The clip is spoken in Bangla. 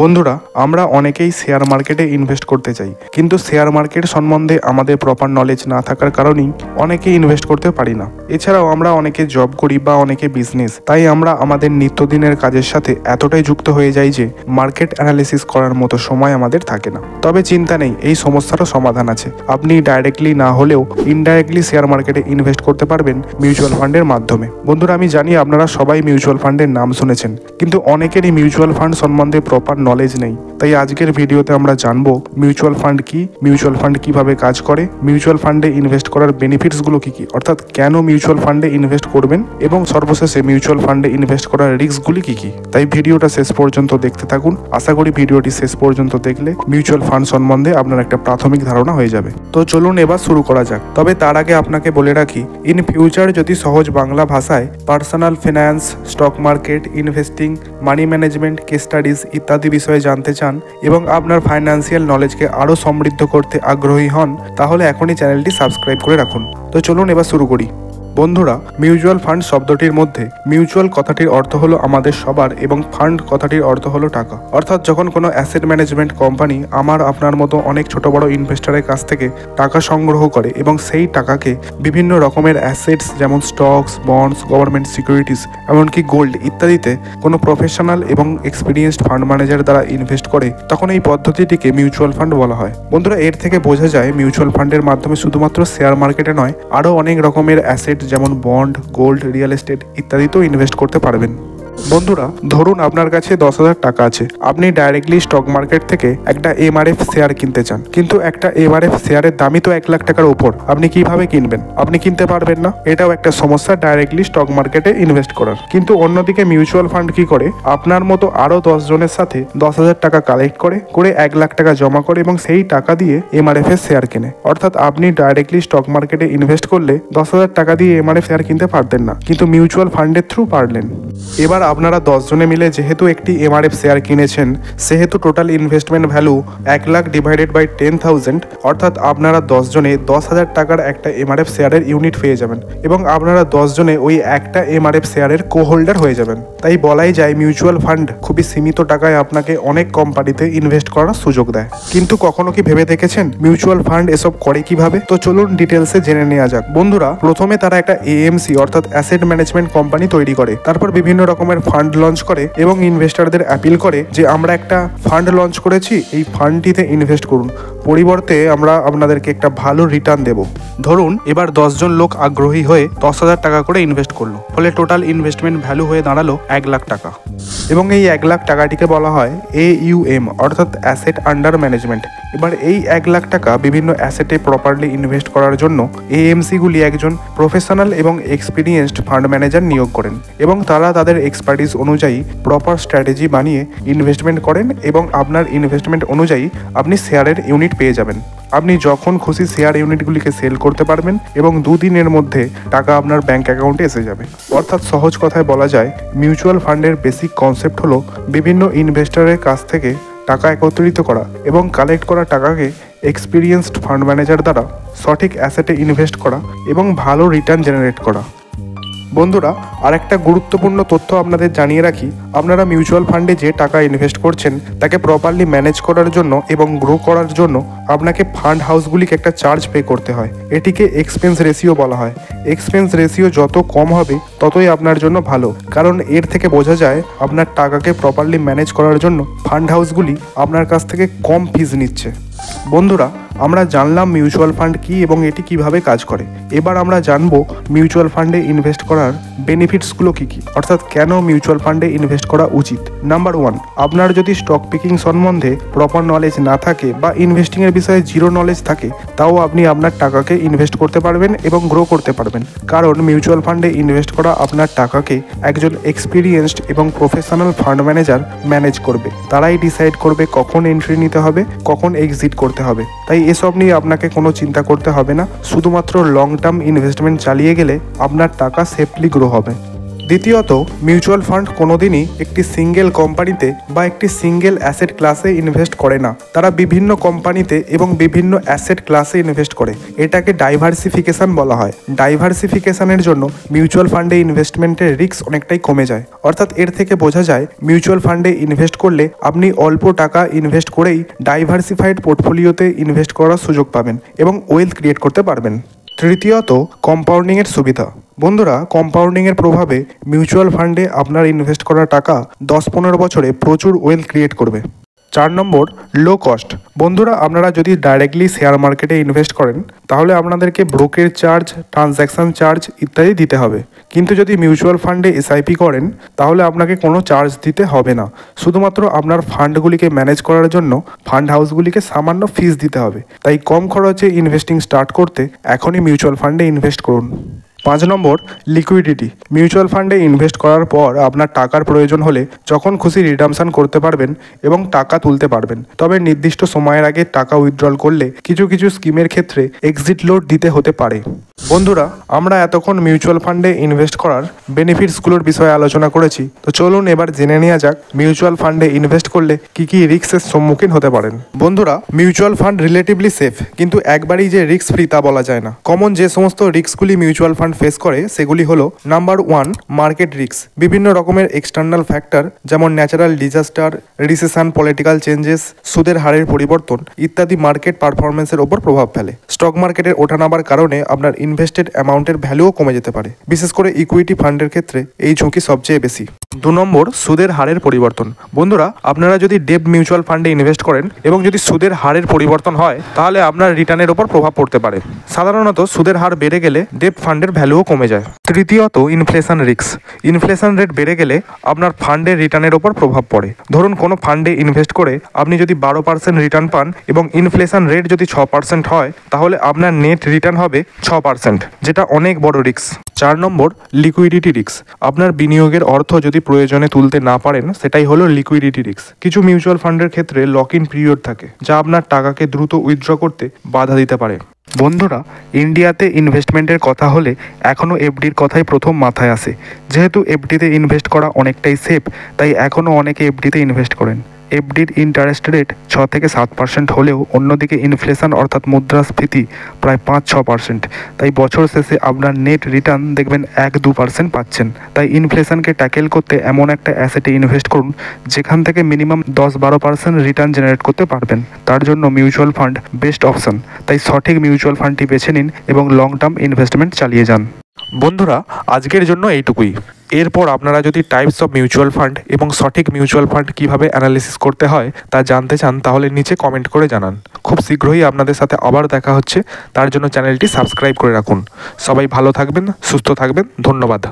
বন্ধুরা, আমরা অনেকেই শেয়ার মার্কেটে ইনভেস্ট করতে চাই, কিন্তু শেয়ার মার্কেট সম্বন্ধে আমাদের প্রপার নলেজ না থাকার কারণেই অনেকে ইনভেস্ট করতে পারি না। এছাড়াও আমরা অনেকে জব করি বা অনেকে বিজনেস, তাই আমরা আমাদের নিত্যদিনের কাজের সাথে এতটাই যুক্ত হয়ে যাই যে মার্কেট অ্যানালিসিস করার মতো সময় আমাদের থাকে না। তবে চিন্তা নেই, এই সমস্যারও সমাধান আছে। আপনি ডাইরেক্টলি না হলেও ইনডাইরেক্টলি শেয়ার মার্কেটে ইনভেস্ট করতে পারবেন মিউচুয়াল ফান্ডের মাধ্যমে। বন্ধুরা, আমি জানি আপনারা সবাই মিউচুয়াল ফান্ডের নাম শুনেছেন, কিন্তু অনেকেরই মিউচুয়াল ফান্ড সম্বন্ধে প্রপার নলেজ নেই। তাই আজকের ভিডিওতে আমরা জানবো মিউচুয়াল ফান্ড কি, মিউচুয়াল ফান্ড কিভাবে কাজ করে, মিউচুয়াল ফান্ডে ইনভেস্ট করার বেনিফিটসগুলো কি কি, অর্থাৎ কেন মিউচুয়াল ফান্ডে ইনভেস্ট করবেন, এবং সর্বশেষে মিউচুয়াল ফান্ডে ইনভেস্ট করার রিস্কগুলি কি কি। তাই ভিডিওটা শেষ পর্যন্ত দেখতে থাকুন। আশা করি ভিডিওটি শেষ পর্যন্ত দেখলে মিউচুয়াল ফান্ড সম্বন্ধে আপনার একটা প্রাথমিক ধারণা হয়ে যাবে। তো চলুন এবার শুরু করা যাক। তবে তার আগে আপনাকে বলে রাখি, ইন ফিউচার যদি সহজ বাংলা ভাষায় personal finance, stock market, investing, money management, case studies ইত্যাদি বিষয়ে জানতে চান এবং আপনার ফাইন্যান্সিয়াল নলেজকে আরও সমৃদ্ধ করতে আগ্রহী হন, তাহলে এখনই চ্যানেলটি সাবস্ক্রাইব করে রাখুন। তো চলুন এবার শুরু করি। বন্ধুরা, মিউচুয়াল ফান্ড শব্দটির মধ্যে মিউচুয়াল কথাটির অর্থ হলো আমাদের সবার এবং ফান্ড কথাটির অর্থ হলো টাকা। অর্থাৎ যখন কোনো অ্যাসেট ম্যানেজমেন্ট কোম্পানি আমার আপনার মতো অনেক ছোট বড় ইনভেস্টরের কাছ থেকে টাকা সংগ্রহ করে এবং সেই টাকাকে বিভিন্ন রকমের অ্যাসেটস যেমন স্টকস, বন্ডস, গভর্নমেন্ট সিকিউরিটিস, এমনকি গোল্ড ইত্যাদিতে কোনো প্রফেশনাল এবং এক্সপিরিয়েন্সড ফান্ড ম্যানেজার দ্বারা ইনভেস্ট করে, তখন এই পদ্ধতিটিকে মিউচুয়াল ফান্ড বলা হয়। বন্ধুরা, এর থেকে বোঝা যায় মিউচুয়াল ফান্ডের মাধ্যমে শুধুমাত্র শেয়ার মার্কেটে নয়, আরও অনেক রকমের অ্যাসেট যেমন বন্ড, গোল্ড, রিয়েল এস্টেট ইত্যাদিতেও ইনভেস্ট করতে পারবেন। বন্ধুরা, ধরুন আপনার কাছে 10,000 টাকা আছে। আপনি ডাইরেক্টলি স্টক মার্কেট থেকে একটা এমআরএফ শেয়ার কিনতে চান, কিন্তু একটা এমআরএফ শেয়ারের দামই তো 1 লাখ টাকার উপর। আপনি কিভাবে কিনবেন? আপনি কিনতে পারবেন না। এটাও একটা সমস্যা ডাইরেক্টলি স্টক মার্কেটে ইনভেস্ট করার। কিন্তু অন্যদিকে মিউচুয়াল ফান্ড কি করে, আপনার মতো আরো 10 জনের সাথে 10,000 টাকা কালেক্ট করে 1 লাখ টাকা জমা করে এবং সেই টাকা দিয়ে এমআরএফ এর শেয়ার কেনে। অর্থাৎ আপনি ডাইরেক্টলি স্টক মার্কেটে ইনভেস্ট করলে 10,000 টাকা দিয়ে এমআরএফ শেয়ার কিনতে পারতেন না, কিন্তু মিউচুয়াল ফান্ডের থ্রু পারলেন। এবার আপনারা 10 জনে মিলে যেহেতু একটি এমআরএফ শেয়ার কিনেছেন, সেহেতু total investment value 1 lakh divided by 10,000, অর্থাৎ আপনারা 10 জনে 10,000 টাকার একটা এমআরএফ শেয়ারের ইউনিট পেয়ে যাবেন এবং আপনারা 10 জনে ওই একটা এমআরএফ শেয়ারের কো হোল্ডার হয়ে যাবেন। তাই বলাই যায় মিউচুয়াল ফান্ড খুবই সীমিত টাকায় আপনাকে অনেক কোম্পানিতে ইনভেস্ট করার সুযোগ দেয়। কিন্তু কখনো কি ভেবে দেখেছেন মিউচুয়াল ফান্ড এসব করে কিভাবে? তো চলুন ডিটেলসে জেনে নেওয়া যাক। বন্ধুরা, প্রথমে তারা একটা এএমসি অর্থাৎ অ্যাসেট ম্যানেজমেন্ট কোম্পানি তৈরি করে, তারপর বিভিন্ন রকমের ফান্ড লঞ্চ করে এবং ইনভেস্টরদের অ্যাপিল করে যে আমরা একটা ফান্ড লঞ্চ করেছি, এই ফান্ডটিতে ইনভেস্ট করুন, পরিবর্তে আমরা আপনাদেরকে একটা ভালো রিটার্ন দেব। ধরুন এবার 10 জন লোক আগ্রহী হয়ে 10,000 টাকা করে ইনভেস্ট করলো, ফলে টোটাল ইনভেস্টমেন্ট ভ্যালু হয়ে দাঁড়ালো 1 লাখ টাকা। এবং এই 1 লাখ টাকাটিকে বলা হয় AUM অর্থাৎ অ্যাসেট আন্ডার ম্যানেজমেন্ট। এবার এই 1 লাখ টাকা বিভিন্ন অ্যাসেটে প্রপারলি ইনভেস্ট করার জন্য এএমসিগুলি একজন প্রফেশনাল এবং এক্সপিরিয়েন্সড ফান্ড ম্যানেজার নিয়োগ করেন এবং তারা তাদের এক্সপার্টিস অনুযায়ী প্রপার স্ট্র্যাটেজি বানিয়ে ইনভেস্টমেন্ট করেন এবং আপনার ইনভেস্টমেন্ট অনুযায়ী আপনি শেয়ারের ইউনিট পেয়ে যাবেন। আপনি যখন খুশি শেয়ার ইউনিটগুলিকে সেল করতে পারবেন এবং 2 দিনের মধ্যে টাকা আপনার ব্যাংক অ্যাকাউন্টে এসে যাবে। অর্থাৎ সহজ কথায় বলা যায় মিউচুয়াল ফান্ডের বেসিক কনসেপ্ট হলো বিভিন্ন ইনভেস্টরের কাছ থেকে টাকা একত্রিত করা এবং কালেক্ট করা টাকাকে এক্সপিরিয়েন্সড ফান্ড ম্যানেজার দ্বারা সঠিক অ্যাসেটে ইনভেস্ট করা এবং ভালো রিটার্ন জেনারেট করা। বন্ধুরা, আরেকটা গুরুত্বপূর্ণ তথ্য আপনাদের জানিয়ে রাখি, আপনারা মিউচুয়াল ফান্ডে যে টাকা ইনভেস্ট করছেন তাকে প্রপারলি ম্যানেজ করার জন্য এবং গ্রো করার জন্য আপনাকে ফান্ড হাউসগুলিকে একটা চার্জ পে করতে হয়। এটিকে এক্সপেন্স রেশিও বলা হয়। এক্সপেন্স রেশিও যত কম হবে ততই আপনার জন্য ভালো, কারণ এর থেকে বোঝা যায় আপনার টাকাকে প্রপারলি ম্যানেজ করার জন্য ফান্ড হাউসগুলি আপনার কাছ থেকে কম ফিজ নিচ্ছে। বন্ধুরা, আমরা জানলাম মিউচুয়াল ফান্ড কি এবং এটি কিভাবে কাজ করে। এবার আমরা জানবো মিউচুয়াল ফান্ডে ইনভেস্ট করার বেনিফিটসগুলো কি কি, অর্থাৎ কেন মিউচুয়াল ফান্ডে ইনভেস্ট করা উচিত। নাম্বার 1, আপনার যদি স্টক পিকিং সম্বন্ধে প্রপার নলেজ না থাকে বা ইনভেস্টিংয়ের বিষয়ে জিরো নলেজ থাকে, তাও আপনি আপনার টাকাকে ইনভেস্ট করতে পারবেন এবং গ্রো করতে পারবেন, কারণ মিউচুয়াল ফান্ডে ইনভেস্ট করা আপনার টাকাকে একজন এক্সপিরিয়েন্সড এবং প্রফেশনাল ফান্ড ম্যানেজার ম্যানেজ করবে। তারাই ডিসাইড করবে কখন এন্ট্রি নিতে হবে, কখন এক্সিট করতে হবে। তাই এসব নিয়ে আপনাকে কোনো চিন্তা করতে হবে না, শুধুমাত্র লং টার্ম ইনভেস্টমেন্ট চালিয়ে গেলে আপনার টাকা সেফলি গ্রো হবে। দ্বিতীয়ত, মিউচুয়াল ফান্ড কোনোদিনই একটি সিঙ্গেল কোম্পানিতে বা একটি সিঙ্গেল অ্যাসেট ক্লাসে ইনভেস্ট করে না। তারা বিভিন্ন কোম্পানিতে এবং বিভিন্ন অ্যাসেট ক্লাসে ইনভেস্ট করে। এটাকে ডাইভার্সিফিকেশন বলা হয়। ডাইভার্সিফিকেশনের জন্য মিউচুয়াল ফান্ডে ইনভেস্টমেন্টের রিস্ক অনেকটাই কমে যায়। অর্থাৎ এর থেকে বোঝা যায় মিউচুয়াল ফান্ডে ইনভেস্ট করলে আপনি অল্প টাকা ইনভেস্ট করেই ডাইভার্সিফাইড পোর্টফোলিওতে ইনভেস্ট করার সুযোগ পাবেন এবং ওয়েলথ ক্রিয়েট করতে পারবেন। তৃতীয়ত, কম্পাউন্ডিংয়ের সুবিধা। বন্ধুরা, কম্পাউন্ডিংয়ের প্রভাবে মিউচুয়াল ফান্ডে আপনার ইনভেস্ট করা টাকা 10-15 বছরে প্রচুর ওয়েলথ ক্রিয়েট করবে। 4 নম্বর, লো কস্ট। বন্ধুরা, আপনারা যদি ডাইরেক্টলি শেয়ার মার্কেটে ইনভেস্ট করেন তাহলে আপনাদেরকে ব্রোকের চার্জ, ট্রানজ্যাকশন চার্জ ইত্যাদি দিতে হবে। কিন্তু যদি মিউচুয়াল ফান্ডে এসআইপি করেন তাহলে আপনাকে কোনো চার্জ দিতে হবে না। শুধুমাত্র আপনার ফান্ডগুলিকে ম্যানেজ করার জন্য ফান্ড হাউসগুলিকে সামান্য ফিস দিতে হবে। তাই কম খরচে ইনভেস্টিং স্টার্ট করতে এখনই মিউচুয়াল ফান্ডে ইনভেস্ট করুন। 5 নম্বর, লিকুইডিটি। মিউচুয়াল ফান্ডে ইনভেস্ট করার পর আপনার টাকার প্রয়োজন হলে যখন খুশি রিডামশন করতে পারবেন এবং টাকা তুলতে পারবেন। তবে নির্দিষ্ট সময়ের আগে টাকা উইথড্রল করলে কিছু কিছু স্কিমের ক্ষেত্রে এক্সিট লোড দিতে হতে পারে। বন্ধুরা, আমরা এতক্ষণ মিউচুয়াল ফান্ডে ইনভেস্ট করার বেনিফিটসগুলোর বিষয়ে আলোচনা করেছি। তো চলুন এবার জেনে নেওয়া যাক মিউচুয়াল ফান্ডে ইনভেস্ট করলে কি কি রিস্কের সম্মুখীন হতে পারেন। বন্ধুরা, মিউচুয়াল ফান্ড রিলেটিভলি সেফ, কিন্তু একবারই যে রিস্ক ফ্রি তা বলা যায় না। কমন যে সমস্ত রিস্কগুলি মিউচুয়াল ফান্ড ফেস করে সেগুলি হলো: নাম্বার 1, মার্কেট রিস্ক। বিভিন্ন রকমের এক্সটার্নাল ফ্যাক্টর যেমন natural disaster, recession, political changes, সুদের হারের পরিবর্তন ইত্যাদি মার্কেট পারফরমেন্সের ওপর প্রভাব ফেলে। স্টক মার্কেটের ওঠানামার কারণে আপনার ইনভেস্টেড অ্যামাউন্টের ভ্যালুও কমে যেতে পারে। বিশেষ করে ইকুইটি ফান্ডের ক্ষেত্রে এই ঝুঁকি সবচেয়ে বেশি। 2 নম্বর, সুদের হারের পরিবর্তন। বন্ধুরা, আপনারা যদি ডেট মিউচুয়াল ফান্ডে ইনভেস্ট করেন এবং যদি সুদের হারের পরিবর্তন হয় তাহলে আপনার রিটার্নের ওপর প্রভাব পড়তে পারে। সাধারণত সুদের হার বেড়ে গেলে ডেট ফান্ডের ভ্যালুও কমে যায়। তৃতীয়ত, ইনফ্লেশন রিস্ক। ইনফ্লেশন রেট বেড়ে গেলে আপনার ফান্ডের রিটার্নের ওপর প্রভাব পড়ে। ধরুন কোনো ফান্ডে ইনভেস্ট করে আপনি যদি 12% রিটার্ন পান এবং ইনফ্লেশন রেট যদি 6% হয় তাহলে আপনার নেট রিটার্ন হবে 6%, যেটা অনেক বড় রিস্ক। 4 নম্বর, লিকুইডিটি রিস্ক। আপনার বিনিয়োগের অর্থ যদি প্রয়োজনে তুলতে না পারেন সেটাই হলো লিকুইডিটি রিস্ক। কিছু মিউচুয়াল ফান্ডের ক্ষেত্রে লক ইন পিরিয়ড থাকে যা আপনার টাকাকে দ্রুত উইথড্র করতে বাধা দিতে পারে। বন্ধুরা, ইন্ডিয়াতে ইনভেস্টমেন্টের কথা হলে এখনও এফডির কথাই প্রথম মাথায় আসে। যেহেতু এফডিতে ইনভেস্ট করা অনেকটাই সেফ, তাই এখনও অনেকে এফডিতে ইনভেস্ট করেন। এফডির ইন্টারেস্ট রেট 6 থেকে 7% হলেও অন্যদিকে ইনফ্লেশন অর্থাৎ মুদ্রাস্ফীতি প্রায় 5-6%। তাই বছর শেষে আপনার নেট রিটার্ন দেখবেন 1-2% পাচ্ছেন। তাই ইনফ্লেশনকে ট্যাকেল করতে এমন একটা অ্যাসেটে ইনভেস্ট করুন যেখান থেকে মিনিমাম 10-12% রিটার্ন জেনারেট করতে পারবেন। তার জন্য মিউচুয়াল ফান্ড বেস্ট অপশন। তাই সঠিক মিউচুয়াল ফান্ডটি বেছে নিন এবং লং টার্ম ইনভেস্টমেন্ট চালিয়ে যান। বন্ধুরা, আজকের জন্য এইটুকুই। এরপর আপনারা যদি টাইপস অফ মিউচুয়াল ফান্ড এবং সঠিক মিউচুয়াল ফান্ড কিভাবে অ্যানালিসিস করতে হয় তা জানতে চান তাহলে নিচে কমেন্ট করে জানান। খুব শীঘ্রই আপনাদের সাথে আবার দেখা হচ্ছে। তার জন্য চ্যানেলটি সাবস্ক্রাইব করে রাখুন। সবাই ভালো থাকবেন, সুস্থ থাকবেন। ধন্যবাদ।